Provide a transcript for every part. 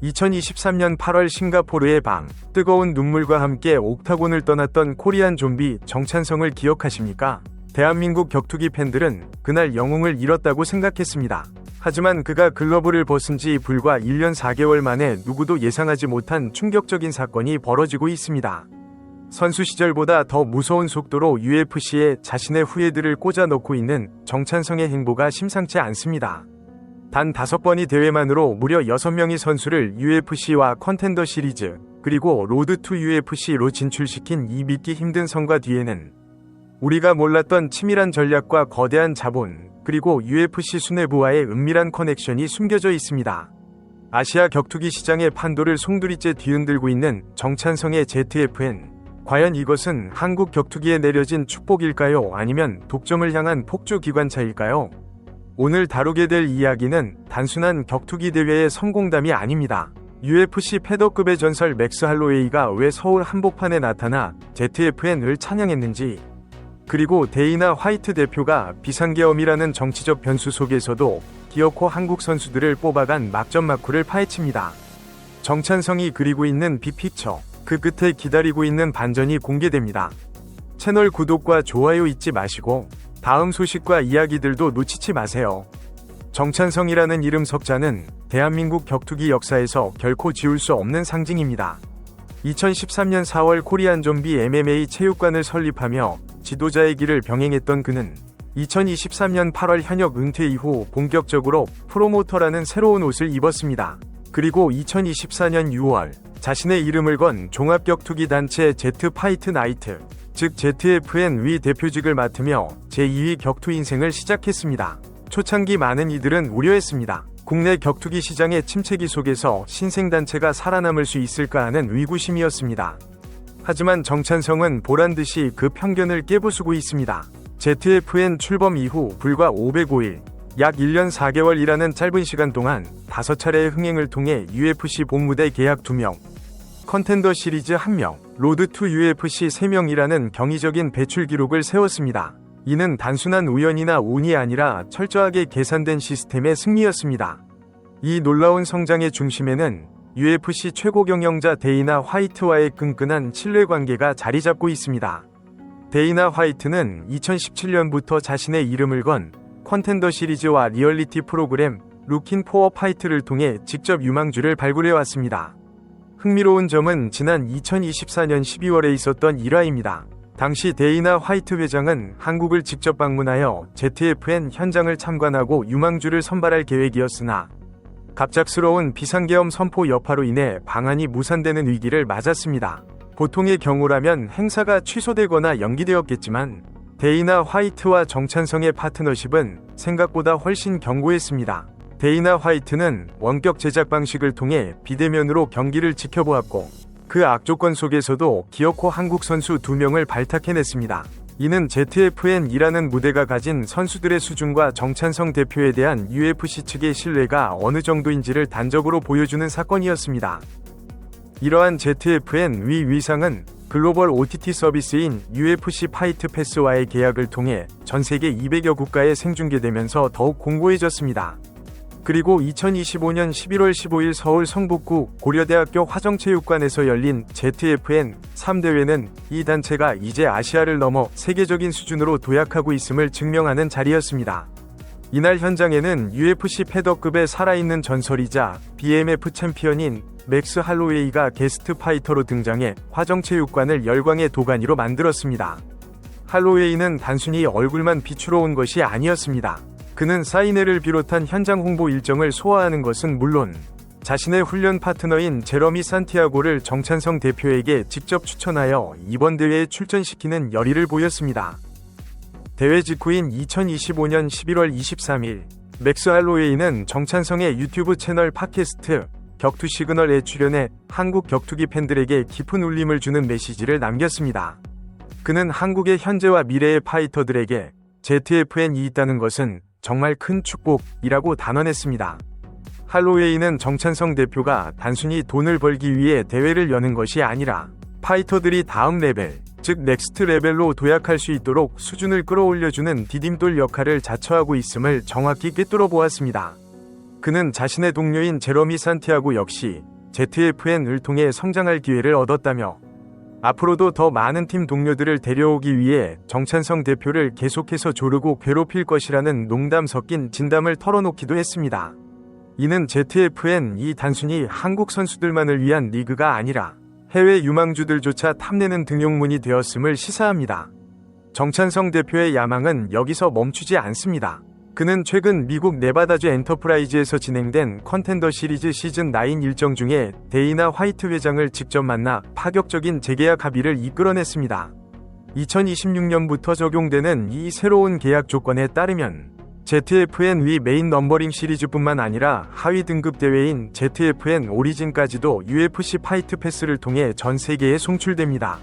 2023년 8월 싱가포르의 방, 뜨거운 눈물과 함께 옥타곤을 떠났던 코리안 좀비 정찬성을 기억하십니까? 대한민국 격투기 팬들은 그날 영웅을 잃었다고 생각했습니다. 하지만 그가 글러브를 벗은 지 불과 1년 4개월 만에 누구도 예상하지 못한 충격적인 사건이 벌어지고 있습니다. 선수 시절보다 더 무서운 속도로 UFC에 자신의 후예들을 꽂아 넣고 있는 정찬성의 행보가 심상치 않습니다. 단 5번의 대회만으로 무려 6명의 선수를 UFC와 컨텐더 시리즈, 그리고 로드 투 UFC로 진출시킨 이 믿기 힘든 성과 뒤에는 우리가 몰랐던 치밀한 전략과 거대한 자본, 그리고 UFC 수뇌부와의 은밀한 커넥션이 숨겨져 있습니다. 아시아 격투기 시장의 판도를 송두리째 뒤흔들고 있는 정찬성의 ZFN. 과연 이것은 한국 격투기에 내려진 축복일까요? 아니면 독점을 향한 폭주 기관차일까요? 오늘 다루게 될 이야기는 단순한 격투기 대회의 성공담이 아닙니다. UFC 패더급의 전설 맥스 할로웨이가 왜 서울 한복판에 나타나 ZFN을 찬양했는지, 그리고 데이나 화이트 대표가 비상계엄이라는 정치적 변수 속에서도 기어코 한국 선수들을 뽑아간 막전막후를 파헤칩니다. 정찬성이 그리고 있는 빅픽처, 그 끝에 기다리고 있는 반전이 공개됩니다. 채널 구독과 좋아요 잊지 마시고 다음 소식과 이야기들도 놓치지 마세요. 정찬성이라는 이름 석자는 대한민국 격투기 역사에서 결코 지울 수 없는 상징입니다. 2013년 4월 코리안 좀비 MMA 체육관을 설립하며 지도자의 길을 병행했던 그는 2023년 8월 현역 은퇴 이후 본격적으로 프로모터라는 새로운 옷을 입었습니다. 그리고 2024년 6월 자신의 이름을 건 종합격투기 단체 제트파이트 나이트, 즉 ZFN 위 대표직을 맡으며 제2위 격투 인생을 시작했습니다. 초창기 많은 이들은 우려했습니다. 국내 격투기 시장의 침체기 속에서 신생단체가 살아남을 수 있을까 하는 의구심이었습니다. 하지만 정찬성은 보란듯이 그 편견을 깨부수고 있습니다. ZFN 출범 이후 불과 505일, 약 1년 4개월이라는 짧은 시간 동안 5차례의 흥행을 통해 UFC 본무대 계약 2명, 컨텐더 시리즈 1명, 로드 투 UFC 3명이라는 경이적인 배출 기록을 세웠습니다. 이는 단순한 우연이나 운이 아니라 철저하게 계산된 시스템의 승리였습니다. 이 놀라운 성장의 중심에는 UFC 최고 경영자 데이나 화이트와의 끈끈한 신뢰관계가 자리 잡고 있습니다. 데이나 화이트는 2017년부터 자신의 이름을 건 컨텐더 시리즈와 리얼리티 프로그램 루킨 포어 파이트를 통해 직접 유망주를 발굴해왔습니다. 흥미로운 점은 지난 2024년 12월에 있었던 일화입니다. 당시 데이나 화이트 회장은 한국을 직접 방문하여 ZFN 현장을 참관하고 유망주를 선발할 계획이었으나 갑작스러운 비상계엄 선포 여파로 인해 방한이 무산되는 위기를 맞았습니다. 보통의 경우라면 행사가 취소되거나 연기되었겠지만 데이나 화이트와 정찬성의 파트너십은 생각보다 훨씬 견고했습니다. 데이나 화이트는 원격 제작 방식을 통해 비대면으로 경기를 지켜보았고 그 악조건 속에서도 기어코 한국 선수 2명을 발탁해냈습니다. 이는 ZFN이라는 무대가 가진 선수들의 수준과 정찬성 대표에 대한 UFC 측의 신뢰가 어느 정도인지를 단적으로 보여주는 사건이었습니다. 이러한 ZFN 위상은 글로벌 OTT 서비스인 UFC 파이트 패스와의 계약을 통해 전세계 200여 국가에 생중계되면서 더욱 공고해졌습니다. 그리고 2025년 11월 15일 서울 성북구 고려대학교 화정체육관에서 열린 ZFN 3대회는 이 단체가 이제 아시아를 넘어 세계적인 수준으로 도약하고 있음을 증명하는 자리였습니다. 이날 현장에는 UFC 패더급의 살아있는 전설이자 BMF 챔피언인 맥스 할로웨이가 게스트 파이터로 등장해 화정체육관을 열광의 도가니로 만들었습니다. 할로웨이는 단순히 얼굴만 비추러 온 것이 아니었습니다. 그는 사인회를 비롯한 현장 홍보 일정을 소화하는 것은 물론 자신의 훈련 파트너인 제러미 산티아고를 정찬성 대표에게 직접 추천하여 이번 대회에 출전시키는 열의를 보였습니다. 대회 직후인 2025년 11월 23일, 맥스 할로웨이는 정찬성의 유튜브 채널 팟캐스트 격투 시그널에 출연해 한국 격투기 팬들에게 깊은 울림을 주는 메시지를 남겼습니다. 그는 한국의 현재와 미래의 파이터들에게 ZFN이 있다는 것은 정말 큰 축복이라고 단언했습니다. 할로웨이는 정찬성 대표가 단순히 돈을 벌기 위해 대회를 여는 것이 아니라 파이터들이 다음 레벨, 즉 넥스트 레벨로 도약할 수 있도록 수준을 끌어올려주는 디딤돌 역할을 자처하고 있음을 정확히 꿰뚫어 보았습니다. 그는 자신의 동료인 제러미 산티아고 역시 ZFN을 통해 성장할 기회를 얻었다며 앞으로도 더 많은 팀 동료들을 데려오기 위해 정찬성 대표를 계속해서 조르고 괴롭힐 것이라는 농담 섞인 진담을 털어놓기도 했습니다. 이는 ZFN이 단순히 한국 선수들만을 위한 리그가 아니라 해외 유망주들조차 탐내는 등용문이 되었음을 시사합니다. 정찬성 대표의 야망은 여기서 멈추지 않습니다. 그는 최근 미국 네바다주 엔터프라이즈에서 진행된 컨텐더 시리즈 시즌9 일정 중에 데이나 화이트 회장을 직접 만나 파격적인 재계약 합의를 이끌어냈습니다. 2026년부터 적용되는 이 새로운 계약 조건에 따르면 ZFN 위 메인 넘버링 시리즈뿐만 아니라 하위 등급 대회인 ZFN 오리진까지도 UFC 파이트 패스를 통해 전 세계에 송출됩니다.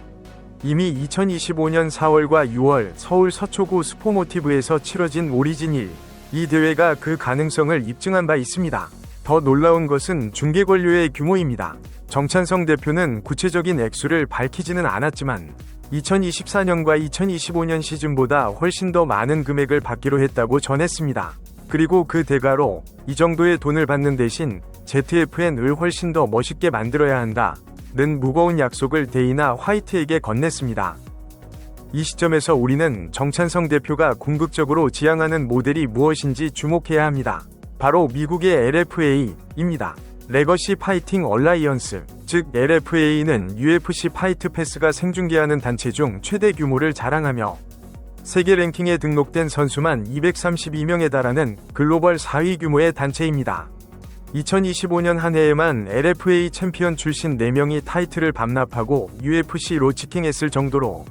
이미 2025년 4월과 6월 서울 서초구 스포모티브에서 치러진 오리진 1, 이 대회가 그 가능성을 입증한 바 있습니다. 더 놀라운 것은 중계 권료의 규모입니다. 정찬성 대표는 구체적인 액수를 밝히지는 않았지만 2024년과 2025년 시즌보다 훨씬 더 많은 금액을 받기로 했다고 전했습니다. 그리고 그 대가로 이 정도의 돈을 받는 대신 ZFN을 훨씬 더 멋있게 만들어야 한다는 무거운 약속을 데이나 화이트에게 건넸습니다. 이 시점에서 우리는 정찬성 대표가 궁극적으로 지향하는 모델이 무엇인지 주목해야 합니다. 바로 미국의 LFA입니다. 레거시 파이팅 얼라이언스, 즉 LFA는 UFC 파이트 패스가 생중계하는 단체 중 최대 규모를 자랑하며 세계 랭킹에 등록된 선수만 232명에 달하는 글로벌 4위 규모의 단체입니다. 2025년 한 해에만 LFA 챔피언 출신 4명이 타이틀을 반납하고 UFC로 직행했을 정도로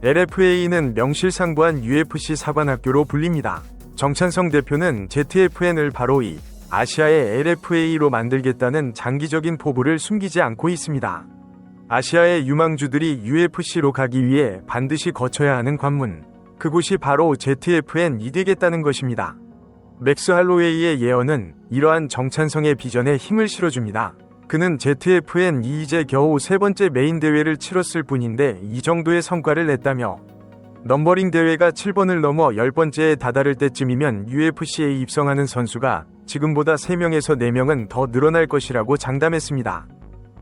LFA는 명실상부한 UFC 사관학교로 불립니다. 정찬성 대표는 ZFN을 바로 이 아시아의 LFA로 만들겠다는 장기적인 포부를 숨기지 않고 있습니다. 아시아의 유망주들이 UFC로 가기 위해 반드시 거쳐야 하는 관문, 그곳이 바로 ZFN이 되겠다는 것입니다. 맥스 할로웨이의 예언은 이러한 정찬성의 비전에 힘을 실어줍니다. 그는 ZFN이 이제 겨우 세 번째 메인 대회를 치렀을 뿐인데 이 정도의 성과를 냈다며 넘버링 대회가 7번을 넘어 10번째에 다다를 때쯤이면 UFC에 입성하는 선수가 지금보다 3명에서 4명은 더 늘어날 것이라고 장담했습니다.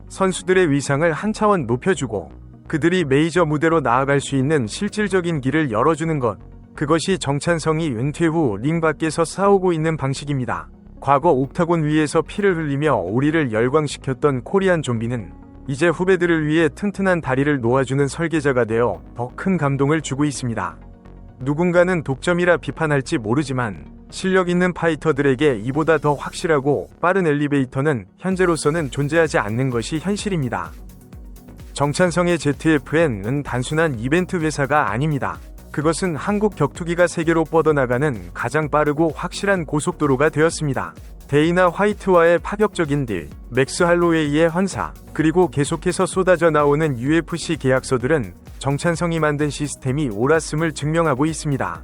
선수들의 위상을 한 차원 높여주고 그들이 메이저 무대로 나아갈 수 있는 실질적인 길을 열어주는 것, 그것이 정찬성이 은퇴 후 링 밖에서 싸우고 있는 방식입니다. 과거 옥타곤 위에서 피를 흘리며 우리를 열광시켰던 코리안 좀비는 이제 후배들을 위해 튼튼한 다리를 놓아주는 설계자가 되어 더 큰 감동을 주고 있습니다. 누군가는 독점이라 비판할지 모르지만 실력 있는 파이터들에게 이보다 더 확실하고 빠른 엘리베이터는 현재로서는 존재하지 않는 것이 현실입니다. 정찬성의 ZFN은 단순한 이벤트 회사가 아닙니다. 그것은 한국 격투기가 세계로 뻗어나가는 가장 빠르고 확실한 고속도로가 되었습니다. 데이나 화이트와의 파격적인 딜, 맥스 할로웨이의 헌사, 그리고 계속해서 쏟아져 나오는 UFC 계약서들은 정찬성이 만든 시스템이 옳았음을 증명하고 있습니다.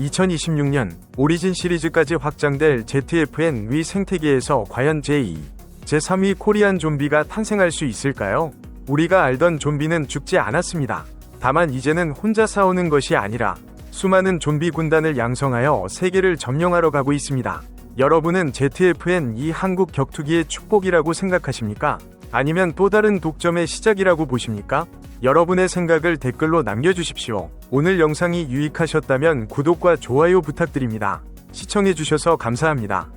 2026년 오리진 시리즈까지 확장될 ZFN 위 생태계에서 과연 제2, 제3위 코리안 좀비가 탄생할 수 있을까요? 우리가 알던 좀비는 죽지 않았습니다. 다만 이제는 혼자 싸우는 것이 아니라 수많은 좀비 군단을 양성하여 세계를 점령하러 가고 있습니다. 여러분은 ZFN이 한국 격투기의 축복이라고 생각하십니까? 아니면 또 다른 독점의 시작이라고 보십니까? 여러분의 생각을 댓글로 남겨주십시오. 오늘 영상이 유익하셨다면 구독과 좋아요 부탁드립니다. 시청해주셔서 감사합니다.